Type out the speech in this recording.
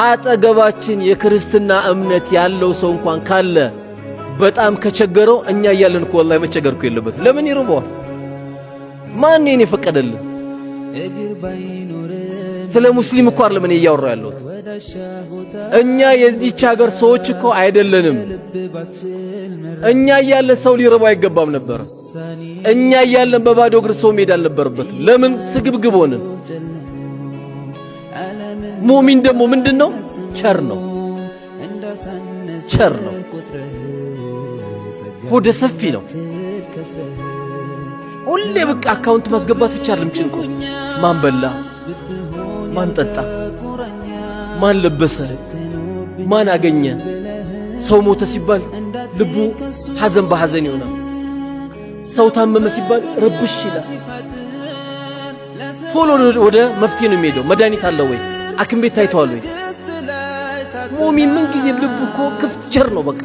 አጠገባችን የክርስትና እምነት ያለው ሰው እንኳን ካለ በጣም ከቸገረው እኛ እያለን እኮ ወላሂ መቸገርኩ የለበትም። ለምን ይርበዋል? ማን ነው የፈቀደልን? ስለ ሙስሊም እኮ አይደለም እኔ እያወራሁ ያለሁት። እኛ የዚህች ሀገር ሰዎች እኮ አይደለንም። እኛ እያለን ሰው ሊርበው አይገባም ነበር። እኛ እያለን በባዶ እግር ሰው መሄድ አልነበረበትም። ለምን ስግብግብ ሆንን? ሙእሚን ደግሞ ምንድነው? ቸር ነው። ቸር ነው። ሆደ ሰፊ ነው። ሁሌ በቃ አካውንት ማስገባት ብቻ አይደለም ጭንቁ። ማን በላ፣ ማን ጠጣ፣ ማን ለበሰ፣ ማን አገኘ። ሰው ሞተ ሲባል ልቡ ሐዘን በሐዘን ይሆናል። ሰው ታመመ ሲባል ረብሽ ይላል። ቶሎ ወደ መፍትሄ ነው የሚሄደው። መድኃኒት አለ ወይ? ሐኪም ቤት ታይቷል ወይ? ሙእሚን ምን ጊዜም ልቡ እኮ ክፍት ቸር ነው በቃ